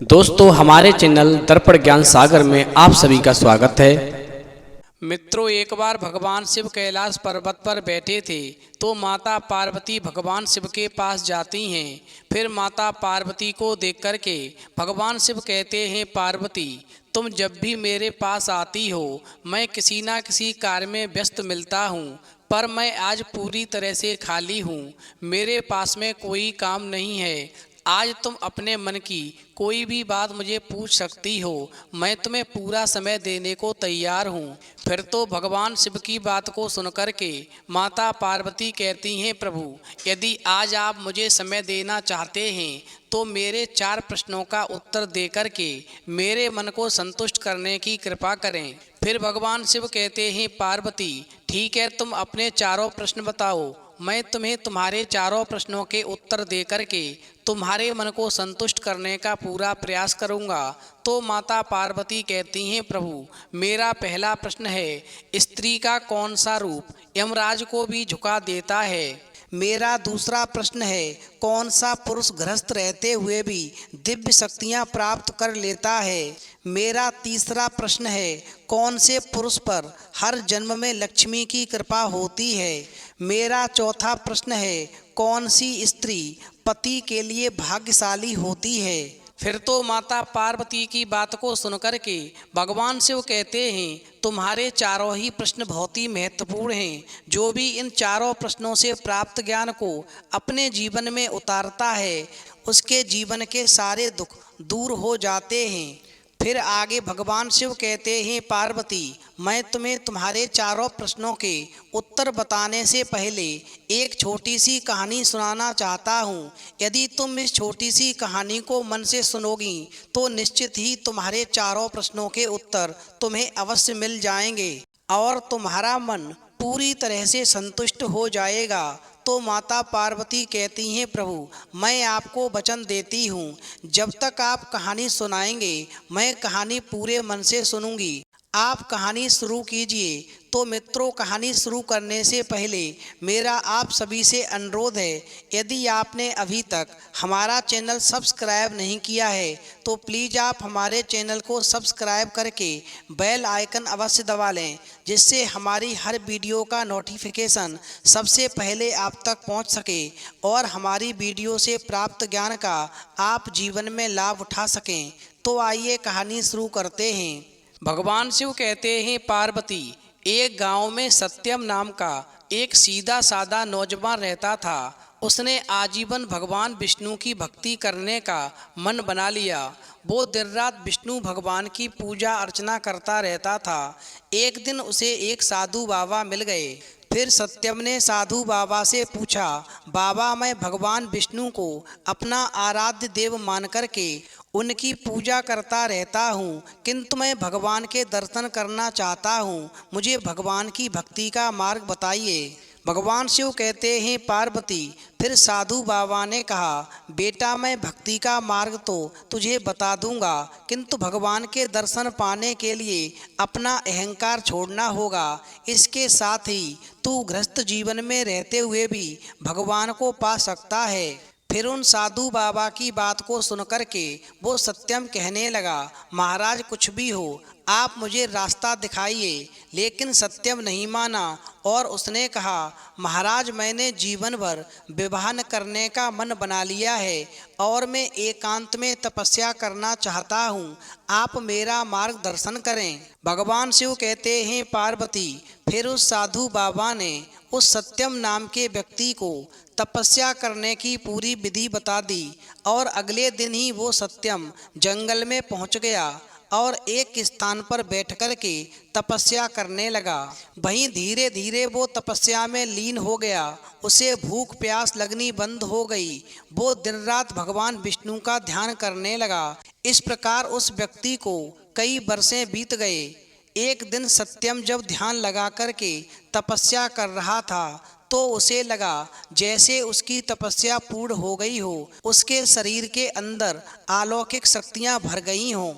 दोस्तों हमारे चैनल दर्पण ज्ञान सागर में आप सभी का स्वागत है। मित्रों, एक बार भगवान शिव कैलाश पर्वत पर बैठे थे तो माता पार्वती भगवान शिव के पास जाती हैं। फिर माता पार्वती को देख कर के भगवान शिव कहते हैं, पार्वती तुम जब भी मेरे पास आती हो मैं किसी ना किसी कार्य में व्यस्त मिलता हूँ, पर मैं आज पूरी तरह से खाली हूँ। मेरे पास में कोई काम नहीं है। आज तुम अपने मन की कोई भी बात मुझे पूछ सकती हो, मैं तुम्हें पूरा समय देने को तैयार हूँ। फिर तो भगवान शिव की बात को सुनकर के माता पार्वती कहती हैं, प्रभु यदि आज आप मुझे समय देना चाहते हैं तो मेरे 4 प्रश्नों का उत्तर देकर के मेरे मन को संतुष्ट करने की कृपा करें। फिर भगवान शिव कहते हैं, पार्वती ठीक है, तुम अपने 4 प्रश्न बताओ, मैं तुम्हें तुम्हारे 4 प्रश्नों के उत्तर देकर के तुम्हारे मन को संतुष्ट करने का पूरा प्रयास करूंगा। तो माता पार्वती कहती हैं, प्रभु मेरा पहला प्रश्न है, स्त्री का कौन सा रूप यमराज को भी झुका देता है? मेरा दूसरा प्रश्न है, कौन सा पुरुष गृहस्थ रहते हुए भी दिव्य शक्तियां प्राप्त कर लेता है? मेरा तीसरा प्रश्न है, कौन से पुरुष पर हर जन्म में लक्ष्मी की कृपा होती है? मेरा चौथा प्रश्न है, कौन सी स्त्री पति के लिए भाग्यशाली होती है? फिर तो माता पार्वती की बात को सुनकर के भगवान शिव कहते हैं, तुम्हारे 4 ही प्रश्न बहुत ही महत्वपूर्ण हैं। जो भी इन 4 प्रश्नों से प्राप्त ज्ञान को अपने जीवन में उतारता है उसके जीवन के सारे दुख दूर हो जाते हैं। फिर आगे भगवान शिव कहते हैं, पार्वती मैं तुम्हें तुम्हारे 4 प्रश्नों के उत्तर बताने से पहले एक छोटी सी कहानी सुनाना चाहता हूँ। यदि तुम इस छोटी सी कहानी को मन से सुनोगी तो निश्चित ही तुम्हारे 4 प्रश्नों के उत्तर तुम्हें अवश्य मिल जाएंगे और तुम्हारा मन पूरी तरह से संतुष्ट हो जाएगा। तो माता पार्वती कहती हैं, प्रभु मैं आपको वचन देती हूँ, जब तक आप कहानी सुनाएंगे मैं कहानी पूरे मन से सुनूंगी। आप कहानी शुरू कीजिए। तो मित्रों, कहानी शुरू करने से पहले मेरा आप सभी से अनुरोध है, यदि आपने अभी तक हमारा चैनल सब्सक्राइब नहीं किया है तो प्लीज़ आप हमारे चैनल को सब्सक्राइब करके बेल आइकन अवश्य दबा लें, जिससे हमारी हर वीडियो का नोटिफिकेशन सबसे पहले आप तक पहुंच सके और हमारी वीडियो से प्राप्त ज्ञान का आप जीवन में लाभ उठा सकें। तो आइए कहानी शुरू करते हैं। भगवान शिव कहते हैं, पार्वती एक गांव में सत्यम नाम का एक सीधा साधा नौजवान रहता था। उसने आजीवन भगवान विष्णु की भक्ति करने का मन बना लिया। वो दिन रात विष्णु भगवान की पूजा अर्चना करता रहता था। एक दिन उसे एक साधु बाबा मिल गए। फिर सत्यम ने साधु बाबा से पूछा, बाबा मैं भगवान विष्णु को अपना आराध्य देव मान करके उनकी पूजा करता रहता हूँ, किंतु मैं भगवान के दर्शन करना चाहता हूँ, मुझे भगवान की भक्ति का मार्ग बताइए। भगवान शिव कहते हैं, पार्वती फिर साधु बाबा ने कहा, बेटा मैं भक्ति का मार्ग तो तुझे बता दूंगा, किंतु भगवान के दर्शन पाने के लिए अपना अहंकार छोड़ना होगा। इसके साथ ही तू गृहस्थ जीवन में रहते हुए भी भगवान को पा सकता है। फिर उन साधु बाबा की बात को सुनकर के वो सत्यम कहने लगा, महाराज कुछ भी हो आप मुझे रास्ता दिखाइए। लेकिन सत्यम नहीं माना और उसने कहा, महाराज मैंने जीवन भर विवाह न करने का मन बना लिया है और मैं एकांत में तपस्या करना चाहता हूँ, आप मेरा मार्गदर्शन करें। भगवान शिव कहते हैं, पार्वती फिर उस साधु बाबा ने उस सत्यम नाम के व्यक्ति को तपस्या करने की पूरी विधि बता दी और अगले दिन ही वो सत्यम जंगल में पहुंच गया और एक स्थान पर बैठकर के तपस्या करने लगा। वहीं धीरे धीरे वो तपस्या में लीन हो गया। उसे भूख प्यास लगनी बंद हो गई। वो दिन रात भगवान विष्णु का ध्यान करने लगा। इस प्रकार उस व्यक्ति को कई वर्षें बीत गए। एक दिन सत्यम जब ध्यान लगा करके तपस्या कर रहा था तो उसे लगा जैसे उसकी तपस्या पूर्ण हो गई हो, उसके शरीर के अंदर अलौकिक शक्तियां भर गई हों।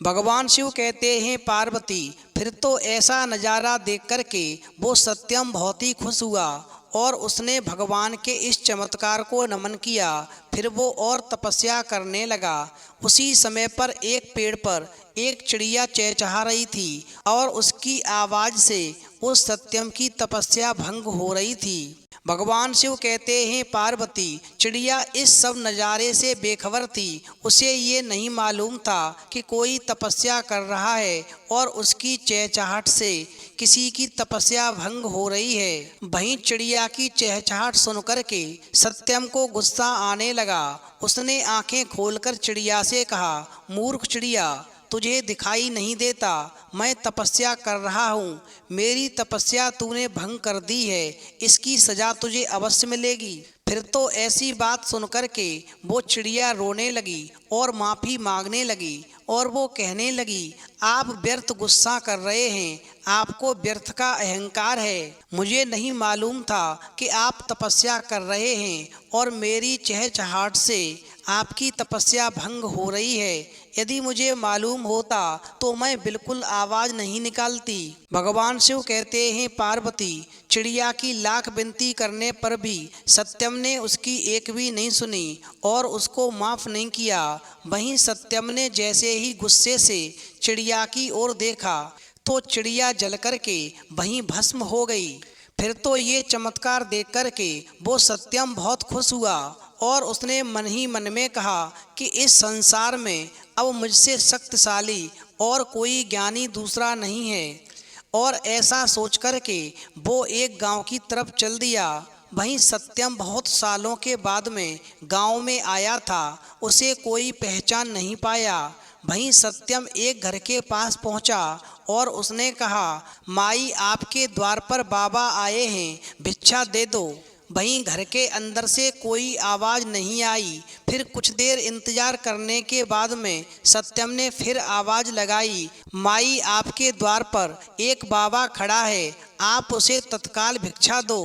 भगवान शिव कहते हैं, पार्वती फिर तो ऐसा नज़ारा देख कर के वो सत्यम बहुत ही खुश हुआ और उसने भगवान के इस चमत्कार को नमन किया। फिर वो और तपस्या करने लगा। उसी समय पर एक पेड़ पर एक चिड़िया चहचहा रही थी और उसकी आवाज़ से उस सत्यम की तपस्या भंग हो रही थी। भगवान शिव कहते हैं, पार्वती, चिड़िया इस सब नज़ारे से बेखबर थी। उसे ये नहीं मालूम था कि कोई तपस्या कर रहा है और उसकी चहचहाहट से किसी की तपस्या भंग हो रही है। वहीं चिड़िया की चहचहाहट सुनकर के सत्यम को गुस्सा आने लगा। उसने आंखें खोलकर चिड़िया से कहा, मूर्ख चिड़िया, तुझे दिखाई नहीं देता मैं तपस्या कर रहा हूँ। मेरी तपस्या तूने भंग कर दी है, इसकी सज़ा तुझे अवश्य मिलेगी। फिर तो ऐसी बात सुनकर के वो चिड़िया रोने लगी और माफ़ी मांगने लगी और वो कहने लगी, आप व्यर्थ गुस्सा कर रहे हैं, आपको व्यर्थ का अहंकार है। मुझे नहीं मालूम था कि आप तपस्या कर रहे हैं और मेरी चहचहाहट से आपकी तपस्या भंग हो रही है। यदि मुझे मालूम होता तो मैं बिल्कुल आवाज़ नहीं निकालती। भगवान शिव कहते हैं, पार्वती, चिड़िया की लाख विनती करने पर भी सत्यम ने उसकी एक भी नहीं सुनी और उसको माफ़ नहीं किया। वहीं सत्यम ने जैसे ही गुस्से से चिड़िया की ओर देखा तो चिड़िया जल कर के वहीं भस्म हो गई। फिर तो ये चमत्कार देख कर के वो सत्यम बहुत खुश हुआ और उसने मन ही मन में कहा कि इस संसार में अब मुझसे शक्तिशाली और कोई ज्ञानी दूसरा नहीं है। और ऐसा सोच कर के वो एक गांव की तरफ चल दिया। वहीं सत्यम बहुत सालों के बाद में गांव में आया था। उसे कोई पहचान नहीं पाया। वहीं सत्यम एक घर के पास पहुंचा और उसने कहा, माई, आपके द्वार पर बाबा आए हैं, भिक्षा दे दो। वहीं घर के अंदर से कोई आवाज़ नहीं आई। फिर कुछ देर इंतजार करने के बाद में सत्यम ने फिर आवाज़ लगाई, माई, आपके द्वार पर एक बाबा खड़ा है, आप उसे तत्काल भिक्षा दो।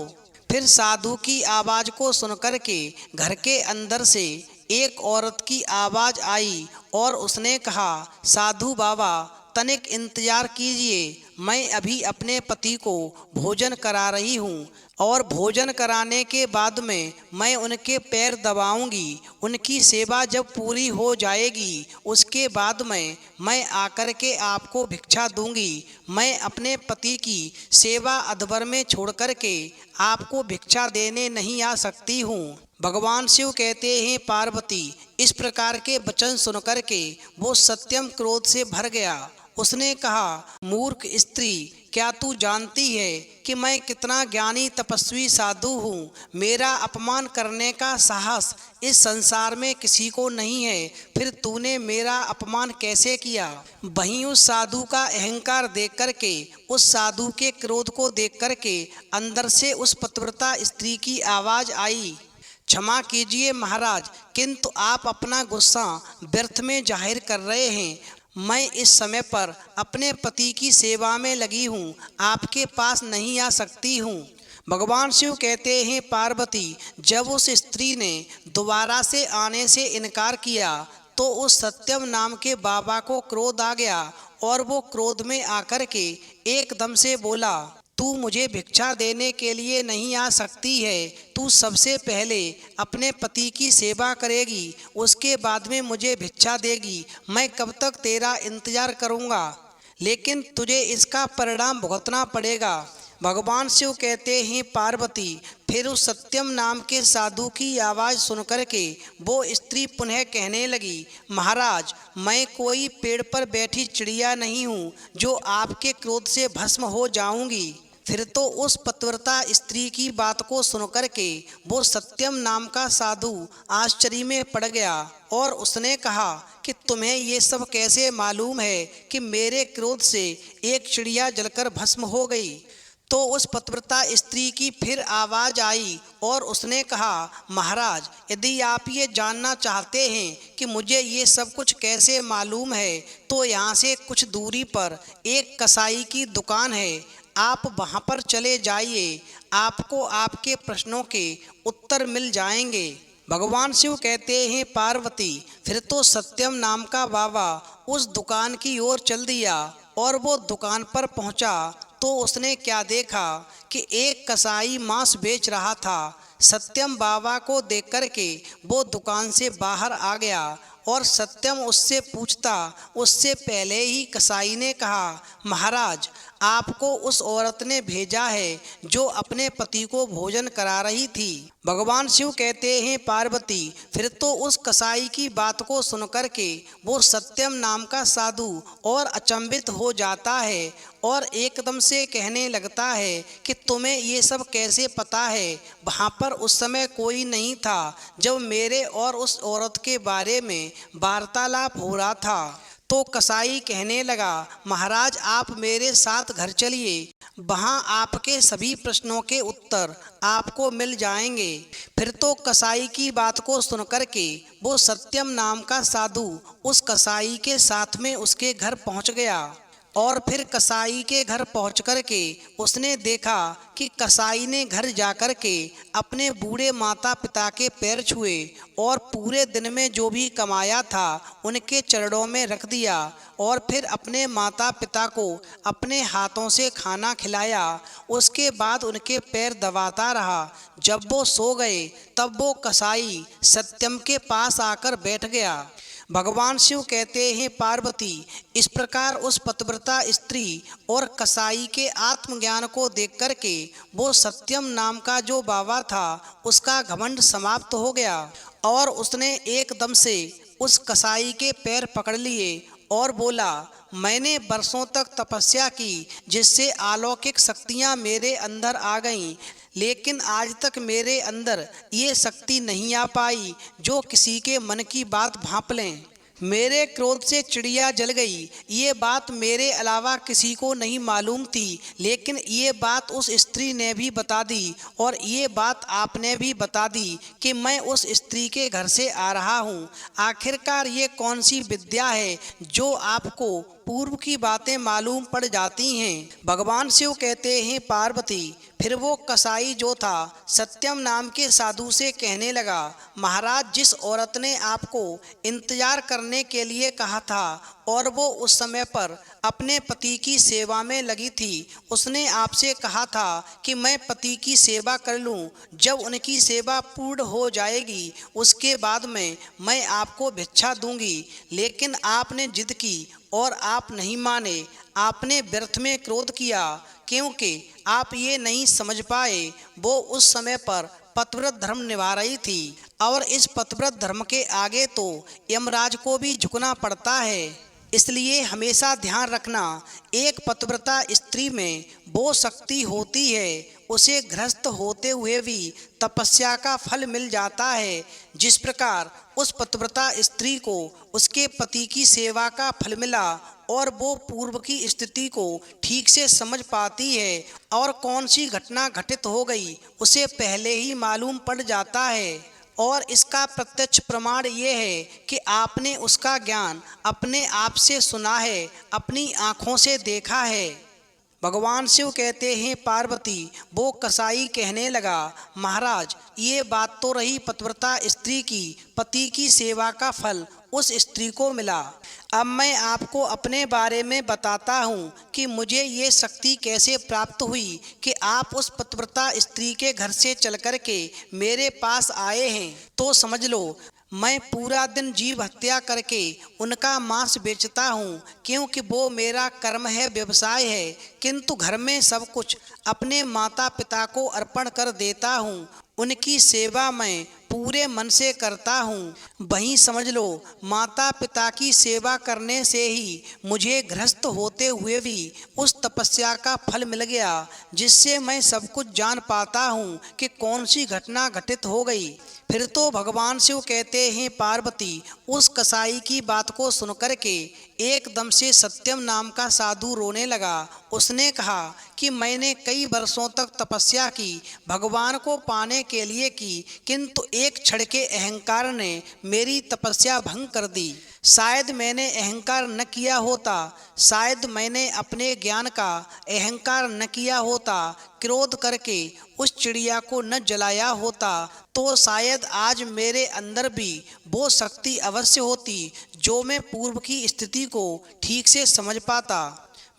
फिर साधु की आवाज़ को सुनकर के घर के अंदर से एक औरत की आवाज़ आई और उसने कहा, साधु बाबा, तनिक इंतजार कीजिए, मैं अभी अपने पति को भोजन करा रही हूँ और भोजन कराने के बाद में मैं उनके पैर दबाऊंगी। उनकी सेवा जब पूरी हो जाएगी उसके बाद में मैं आकर के आपको भिक्षा दूंगी। मैं अपने पति की सेवा अधबर में छोड़ कर के आपको भिक्षा देने नहीं आ सकती हूँ। भगवान शिव कहते हैं, पार्वती, इस प्रकार के वचन सुनकर के वो सत्यम क्रोध से भर गया। उसने कहा, मूर्ख स्त्री, क्या तू जानती है कि मैं कितना ज्ञानी तपस्वी साधु हूँ? मेरा अपमान करने का साहस इस संसार में किसी को नहीं है, फिर तूने मेरा अपमान कैसे किया? वहीं उस साधु का अहंकार देख कर के, उस साधु के क्रोध को देख कर के अंदर से उस पतिव्रता स्त्री की आवाज़ आई, क्षमा कीजिए महाराज, किंतु आप अपना गुस्सा व्यर्थ में जाहिर कर रहे हैं। मैं इस समय पर अपने पति की सेवा में लगी हूँ, आपके पास नहीं आ सकती हूँ। भगवान शिव कहते हैं, पार्वती, जब उस स्त्री ने दोबारा से आने से इनकार किया तो उस सत्यम नाम के बाबा को क्रोध आ गया और वो क्रोध में आकर के एकदम से बोला, तू मुझे भिक्षा देने के लिए नहीं आ सकती है। तू सबसे पहले अपने पति की सेवा करेगी, उसके बाद में मुझे भिक्षा देगी। मैं कब तक तेरा इंतजार करूँगा, लेकिन तुझे इसका परिणाम भुगतना पड़ेगा। भगवान शिव कहते हैं, पार्वती, फिर उस सत्यम नाम के साधु की आवाज़ सुनकर के वो स्त्री पुनः कहने लगी, महाराज, मैं कोई पेड़ पर बैठी चिड़िया नहीं हूँ जो आपके क्रोध से भस्म हो जाऊँगी। फिर तो उस पतिव्रता स्त्री की बात को सुनकर के वो सत्यम नाम का साधु आश्चर्य में पड़ गया और उसने कहा कि तुम्हें ये सब कैसे मालूम है कि मेरे क्रोध से एक चिड़िया जलकर भस्म हो गई? तो उस पतिव्रता स्त्री की फिर आवाज़ आई और उसने कहा, महाराज, यदि आप ये जानना चाहते हैं कि मुझे ये सब कुछ कैसे मालूम है तो यहाँ से कुछ दूरी पर एक कसाई की दुकान है, आप वहाँ पर चले जाइए, आपको आपके प्रश्नों के उत्तर मिल जाएंगे। भगवान शिव कहते हैं, पार्वती, फिर तो सत्यम नाम का बाबा उस दुकान की ओर चल दिया और वो दुकान पर पहुँचा तो उसने क्या देखा कि एक कसाई मांस बेच रहा था। सत्यम बाबा को देख कर के वो दुकान से बाहर आ गया और सत्यम उससे पूछता। उससे पहले ही कसाई ने कहा, महाराज, आपको उस औरत ने भेजा है जो अपने पति को भोजन करा रही थी। भगवान शिव कहते हैं, पार्वती, फिर तो उस कसाई की बात को सुनकर के वो सत्यम नाम का साधु और अचंभित हो जाता है और एकदम से कहने लगता है कि तुम्हें ये सब कैसे पता है? वहाँ पर उस समय कोई नहीं था जब मेरे और उस औरत के बारे में वार्तालाप हो रहा था। तो कसाई कहने लगा, महाराज, आप मेरे साथ घर चलिए, वहाँ आपके सभी प्रश्नों के उत्तर आपको मिल जाएंगे। फिर तो कसाई की बात को सुनकर के वो सत्यम नाम का साधु उस कसाई के साथ में उसके घर पहुँच गया और फिर कसाई के घर पहुँच कर के उसने देखा कि कसाई ने घर जाकर के अपने बूढ़े माता पिता के पैर छुए और पूरे दिन में जो भी कमाया था उनके चरणों में रख दिया और फिर अपने माता पिता को अपने हाथों से खाना खिलाया। उसके बाद उनके पैर दबाता रहा। जब वो सो गए तब वो कसाई सत्यम के पास आकर बैठ गया। भगवान शिव कहते हैं, पार्वती, इस प्रकार उस पतिव्रता स्त्री और कसाई के आत्मज्ञान को देख कर के वो सत्यम नाम का जो बाबा था उसका घमंड समाप्त हो गया और उसने एकदम से उस कसाई के पैर पकड़ लिए और बोला, मैंने वर्षों तक तपस्या की जिससे अलौकिक शक्तियाँ मेरे अंदर आ गईं, लेकिन आज तक मेरे अंदर ये शक्ति नहीं आ पाई जो किसी के मन की बात भांप लें। मेरे क्रोध से चिड़िया जल गई। ये बात मेरे अलावा किसी को नहीं मालूम थी, लेकिन ये बात उस स्त्री ने भी बता दी और ये बात आपने भी बता दी कि मैं उस स्त्री के घर से आ रहा हूँ। आखिरकार ये कौन सी विद्या है जो आपको पूर्व की बातें मालूम पड़ जाती हैं? भगवान शिव कहते हैं, पार्वती, फिर वो कसाई जो था सत्यम नाम के साधु से कहने लगा, महाराज, जिस औरत ने आपको इंतजार करने के लिए कहा था और वो उस समय पर अपने पति की सेवा में लगी थी, उसने आपसे कहा था कि मैं पति की सेवा कर लूं। जब उनकी सेवा पूर्ण हो जाएगी उसके बाद में मैं आपको भिक्षा दूंगी, लेकिन आपने जिद की और आप नहीं माने। आपने व्यर्थ में क्रोध किया क्योंकि आप ये नहीं समझ पाए वो उस समय पर पतिव्रत धर्म निभा रही थी और इस पतिव्रत धर्म के आगे तो यमराज को भी झुकना पड़ता है। इसलिए हमेशा ध्यान रखना, एक पतिव्रता स्त्री में वो शक्ति होती है, उसे गृहस्थ होते हुए भी तपस्या का फल मिल जाता है। जिस प्रकार उस पतिव्रता स्त्री को उसके पति की सेवा का फल मिला और वो पूर्व की स्थिति को ठीक से समझ पाती है और कौन सी घटना घटित हो गई उसे पहले ही मालूम पड़ जाता है। और इसका प्रत्यक्ष प्रमाण ये है कि आपने उसका ज्ञान अपने आप से सुना है, अपनी आँखों से देखा है। भगवान शिव कहते हैं, पार्वती, वो कसाई कहने लगा, महाराज, ये बात तो रही पतिव्रता स्त्री की, पति की सेवा का फल उस स्त्री को मिला। अब मैं आपको अपने बारे में बताता हूँ कि मुझे ये शक्ति कैसे प्राप्त हुई कि आप उस पतिव्रता स्त्री के घर से चल कर के मेरे पास आए हैं। तो समझ लो, मैं पूरा दिन जीव हत्या करके उनका मांस बेचता हूँ क्योंकि वो मेरा कर्म है, व्यवसाय है, किंतु घर में सब कुछ अपने माता पिता को अर्पण कर देता हूँ। उनकी सेवा मैं पूरे मन से करता हूँ। वहीं समझ लो, माता पिता की सेवा करने से ही मुझे गृहस्थ होते हुए भी उस तपस्या का फल मिल गया, जिससे मैं सब कुछ जान पाता हूँ कि कौन सी घटना घटित हो गई। फिर तो भगवान शिव कहते हैं, पार्वती, उस कसाई की बात को सुनकर के एकदम से सत्यम नाम का साधु रोने लगा। उसने कहा कि मैंने कई वर्षों तक तपस्या की, भगवान को पाने के लिए की, किंतु एक क्षण के अहंकार ने मेरी तपस्या भंग कर दी। शायद मैंने अहंकार न किया होता, शायद मैंने अपने ज्ञान का अहंकार न किया होता, क्रोध करके उस चिड़िया को न जलाया होता, तो शायद आज मेरे अंदर भी वो शक्ति अवश्य होती जो मैं पूर्व की स्थिति को ठीक से समझ पाता।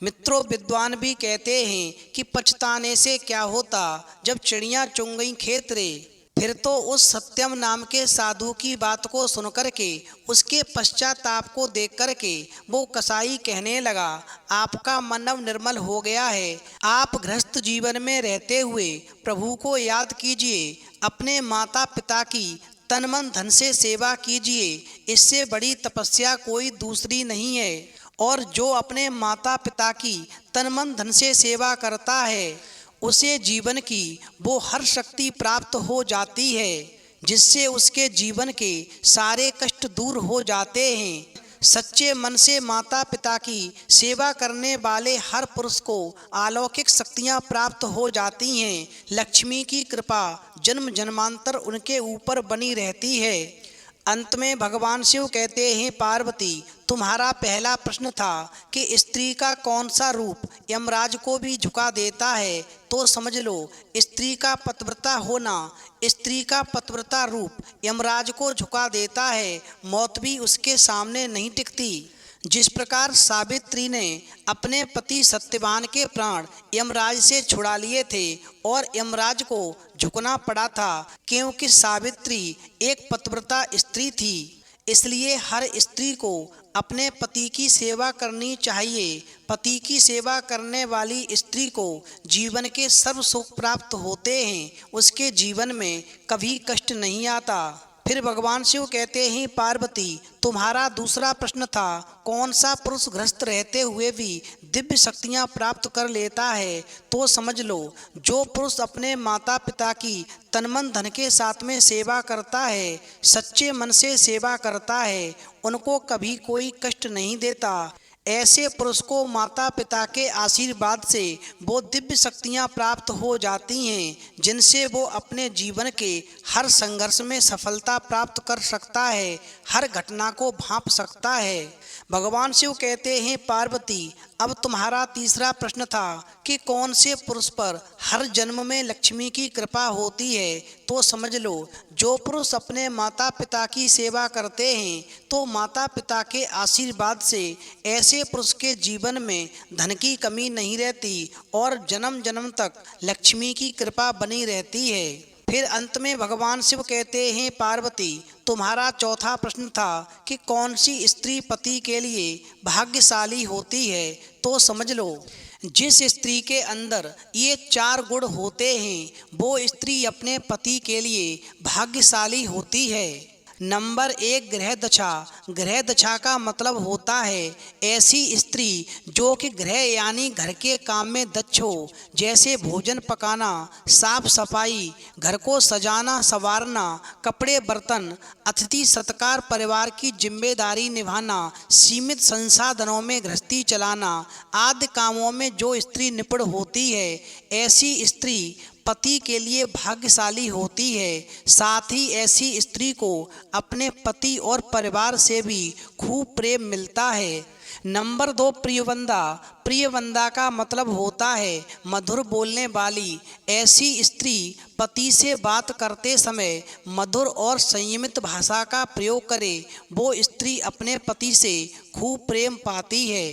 मित्रों, विद्वान भी कहते हैं कि पछताने से क्या होता, जब चिड़ियां चुग गईं खेत रे। फिर तो उस सत्यम नाम के साधु की बात को सुनकर के, उसके पश्चाताप को देख कर के वो कसाई कहने लगा, आपका मन अब निर्मल हो गया है। आप गृहस्थ जीवन में रहते हुए प्रभु को याद कीजिए, अपने माता पिता की तन मन धन से सेवा कीजिए। इससे बड़ी तपस्या कोई दूसरी नहीं है। और जो अपने माता पिता की तन मन धन से सेवा करता है, उसे जीवन की वो हर शक्ति प्राप्त हो जाती है, जिससे उसके जीवन के सारे कष्ट दूर हो जाते हैं। सच्चे मन से माता पिता की सेवा करने वाले हर पुरुष को अलौकिक शक्तियाँ प्राप्त हो जाती हैं। लक्ष्मी की कृपा जन्म जन्मांतर उनके ऊपर बनी रहती है। अंत में भगवान शिव कहते हैं, पार्वती, तुम्हारा पहला प्रश्न था कि स्त्री का कौन सा रूप यमराज को भी झुका देता है, तो समझ लो, स्त्री का पतिव्रता होना, स्त्री का पतिव्रता रूप यमराज को झुका देता है। मौत भी उसके सामने नहीं टिकती। जिस प्रकार सावित्री ने अपने पति सत्यवान के प्राण यमराज से छुड़ा लिए थे और यमराज को झुकना पड़ा था, क्योंकि सावित्री एक पतिव्रता स्त्री थी। इसलिए हर स्त्री को अपने पति की सेवा करनी चाहिए। पति की सेवा करने वाली स्त्री को जीवन के सर्व सुख प्राप्त होते हैं, उसके जीवन में कभी कष्ट नहीं आता। फिर भगवान शिव कहते हैं, पार्वती, तुम्हारा दूसरा प्रश्न था, कौन सा पुरुष गृहस्थ रहते हुए भी दिव्य शक्तियाँ प्राप्त कर लेता है, तो समझ लो, जो पुरुष अपने माता पिता की तन मन धन के साथ में सेवा करता है, सच्चे मन से सेवा करता है, उनको कभी कोई कष्ट नहीं देता। ऐसे पुरुष को माता पिता के आशीर्वाद से वो दिव्य शक्तियाँ प्राप्त हो जाती हैं, जिनसे वो अपने जीवन के हर संघर्ष में सफलता प्राप्त कर सकता है, हर घटना को भांप सकता है। भगवान शिव कहते हैं, पार्वती, अब तुम्हारा तीसरा प्रश्न था कि कौन से पुरुष पर हर जन्म में लक्ष्मी की कृपा होती है, तो समझ लो, जो पुरुष अपने माता पिता की सेवा करते हैं, तो माता पिता के आशीर्वाद से ऐसे पुरुष के जीवन में धन की कमी नहीं रहती और जन्म जन्म तक लक्ष्मी की कृपा बनी रहती है। फिर अंत में भगवान शिव कहते हैं, पार्वती, तुम्हारा चौथा प्रश्न था कि कौन सी स्त्री पति के लिए भाग्यशाली होती है, तो समझ लो, जिस स्त्री के अंदर ये 4 गुण होते हैं, वो स्त्री अपने पति के लिए भाग्यशाली होती है। नंबर 1, गृह दशा। गृह दशा का मतलब होता है ऐसी स्त्री जो कि गृह यानी घर के काम में दक्ष हो, जैसे भोजन पकाना, साफ सफाई, घर को सजाना संवारना, कपड़े बर्तन, अतिथि सत्कार, परिवार की जिम्मेदारी निभाना, सीमित संसाधनों में गृहस्थी चलाना आदि कामों में जो स्त्री निपुण होती है, ऐसी स्त्री पति के लिए भाग्यशाली होती है। साथ ही ऐसी स्त्री को अपने पति और परिवार से भी खूब प्रेम मिलता है। नंबर 2, प्रियवंदा। प्रियवंदा का मतलब होता है मधुर बोलने वाली। ऐसी स्त्री पति से बात करते समय मधुर और संयमित भाषा का प्रयोग करे, वो स्त्री अपने पति से खूब प्रेम पाती है।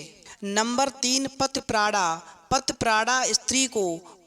नंबर 3, पतिप्राणा। पतिप्राणा स्त्री को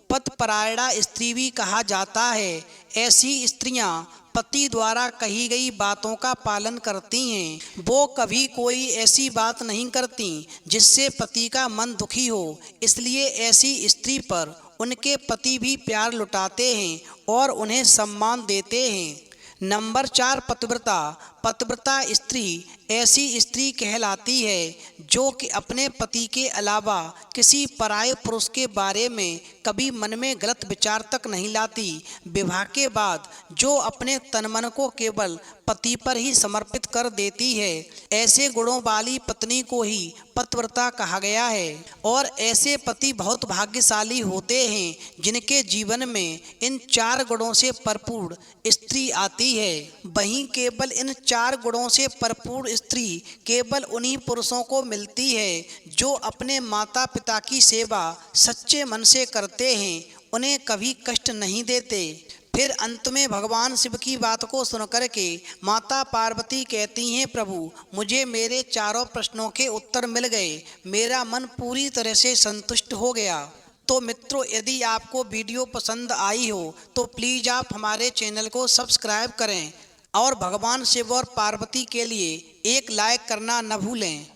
पतिपरायणा स्त्री भी कहा जाता है। ऐसी स्त्रियां पति द्वारा कही गई बातों का पालन करती हैं। वो कभी कोई ऐसी बात नहीं करती जिससे पति का मन दुखी हो। इसलिए ऐसी स्त्री पर उनके पति भी प्यार लुटाते हैं और उन्हें सम्मान देते हैं। नंबर 4, पतिव्रता। पतिव्रता स्त्री ऐसी स्त्री कहलाती है जो कि अपने पति के अलावा किसी पराये पुरुष के बारे में कभी मन में गलत विचार तक नहीं लाती। विवाह के बाद जो अपने तन मन को केवल पति पर ही समर्पित कर देती है, ऐसे गुणों वाली पत्नी को ही पतिव्रता कहा गया है। और ऐसे पति बहुत भाग्यशाली होते हैं जिनके जीवन में इन 4 गुणों से भरपूर स्त्री आती है। वहीं केवल इन 4 गुणों से भरपूर स्त्री केवल उन्हीं पुरुषों को मिलती है जो अपने माता पिता की सेवा सच्चे मन से करते हैं, उन्हें कभी कष्ट नहीं देते। फिर अंत में भगवान शिव की बात को सुनकर के माता पार्वती कहती हैं, प्रभु मुझे मेरे चारों प्रश्नों के उत्तर मिल गए, मेरा मन पूरी तरह से संतुष्ट हो गया। तो मित्रों, यदि आपको वीडियो पसंद आई हो तो प्लीज़ आप हमारे चैनल को सब्सक्राइब करें और भगवान शिव और पार्वती के लिए एक लाइक करना न भूलें।